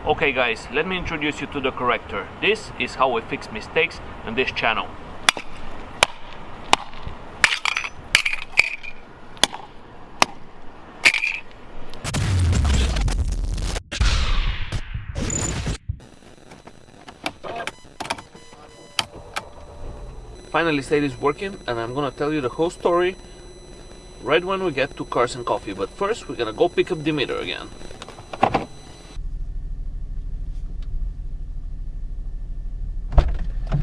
Okay guys, let me introduce you to the corrector. This is how we fix mistakes on this channel. Finally it is working, and I'm gonna tell you the whole story right when we get to Cars and Coffee. But first we're gonna go pick up Dimitar again.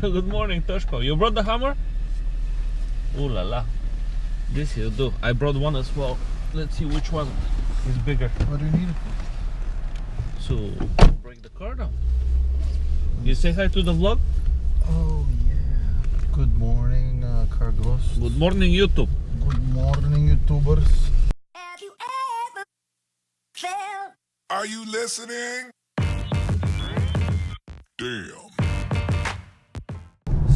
Good morning, Toshko. You brought the hammer? Ooh la la. This you do. I brought one as well. Let's see which one is bigger. What do you need it for? So break the car down. You say hi to the vlog? Oh yeah. Good morning, car ghost. Good morning, YouTube. Good morning, YouTubers. Have you ever felt? Are you listening? Damn.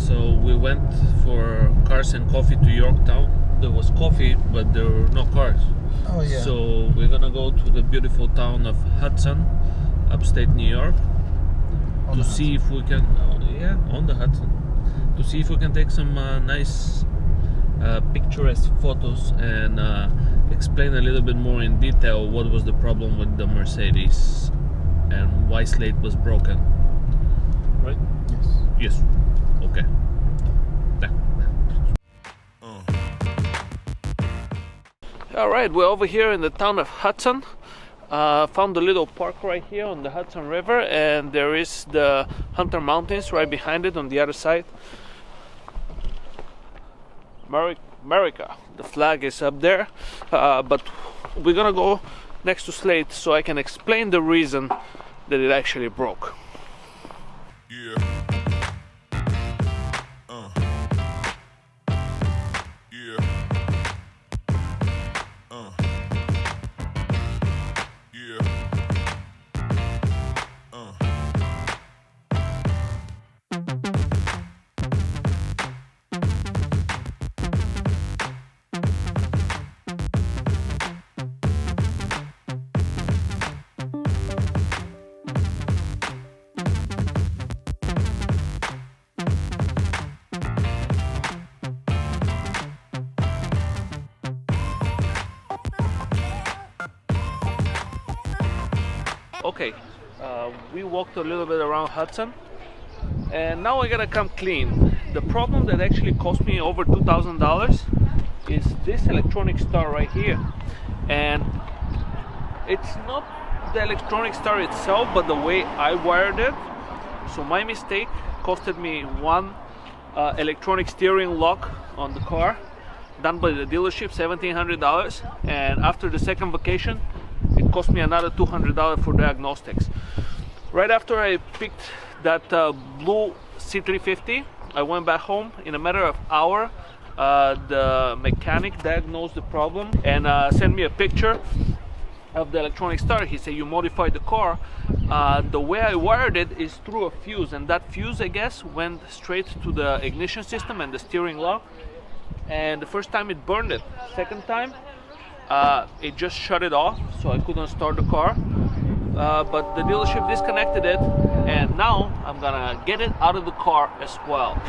So we went for Cars and Coffee to Yorktown. There was coffee, but there were no cars. Oh yeah. So we're gonna go to the beautiful town of Hudson, upstate New York, On to the see if we can, on the Hudson, to see if we can take some nice picturesque photos and explain a little bit more in detail what was the problem with the Mercedes and why Slate was broken. Right? Yes. Yes. Okay. All right, we're over here in the town of Hudson. Found a little park right here on the Hudson River, and there is the Hunter Mountains right behind it on the other side. America, the flag is up there, but we're gonna go next to Slate so I can explain the reason that it actually broke. Yeah. Yeah. Yeah. Okay, we walked a little bit around Hudson, and now I gotta come clean. The problem that actually cost me over $2,000 is this electronic star right here, and it's not the electronic star itself, but the way I wired it. So my mistake costed me one electronic steering lock on the car, done by the dealership, $1,700, and after the second vacation it cost me another $200 for diagnostics. Right after I picked that blue C350, I went back home. In a matter of hour, the mechanic diagnosed the problem and sent me a picture of the electronic star. He said, you modified the car. The way I wired it is through a fuse, and that fuse, I guess, went straight to the ignition system and the steering lock. And the first time it burned it. Second time, it just shut it off, so I couldn't start the car. But the dealership disconnected it, and now I'm gonna get it out of the car as well.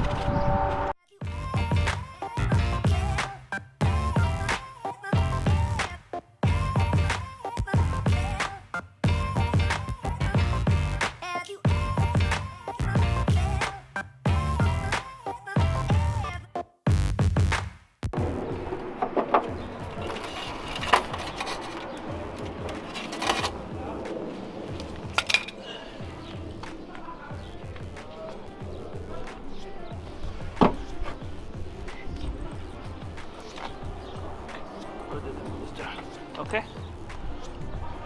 Okay,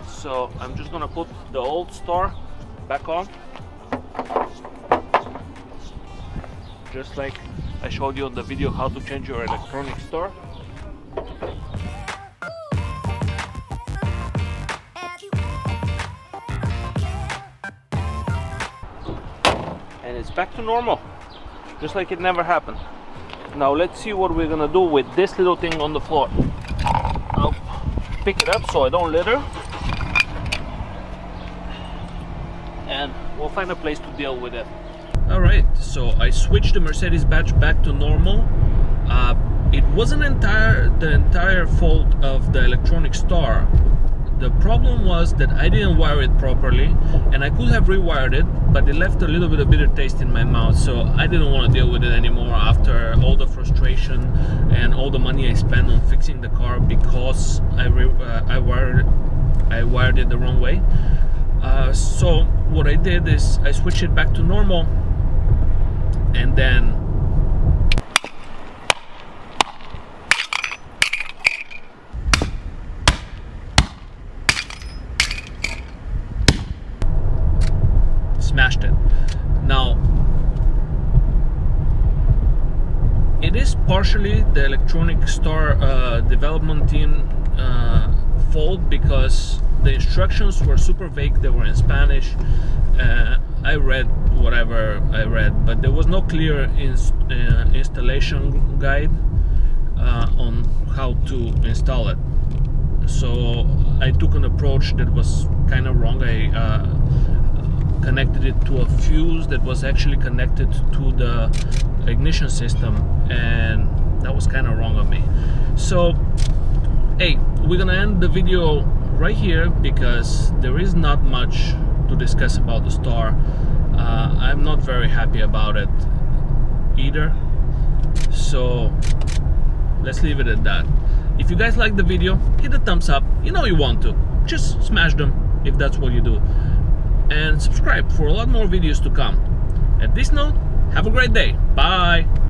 so I'm just gonna put the old star back on, just like I showed you on the video how to change your electronic star. And it's back to normal, just like it never happened. Now let's see what we're gonna do with this little thing on the floor. I'll pick it up so I don't litter. and we'll find a place to deal with it. All right, so I switched the Mercedes badge back to normal. It wasn't the entire fault of the electronic star. The problem was that I didn't wire it properly, and I could have rewired it, but it left a little bit of bitter taste in my mouth, so I didn't want to deal with it anymore after all the frustration and all the money I spent on fixing the car because I wired it the wrong way. So what I did is I switched it back to normal, and then smashed it. Now, it is partially the electronic star development team fault because the instructions were super vague. They were in Spanish. I read whatever I read, but there was no clear installation guide on how to install it. So I took an approach that was kind of wrong. I connected it to a fuse that was actually connected to the ignition system, and that was kind of wrong on me. So hey, we're gonna end the video right here because there is not much to discuss about the star. I'm not very happy about it either, so let's leave it at that. If you guys like the video, hit the thumbs up. You know you want to, just smash them if that's what you do, and subscribe for a lot more videos to come. At this note, have a great day. Bye.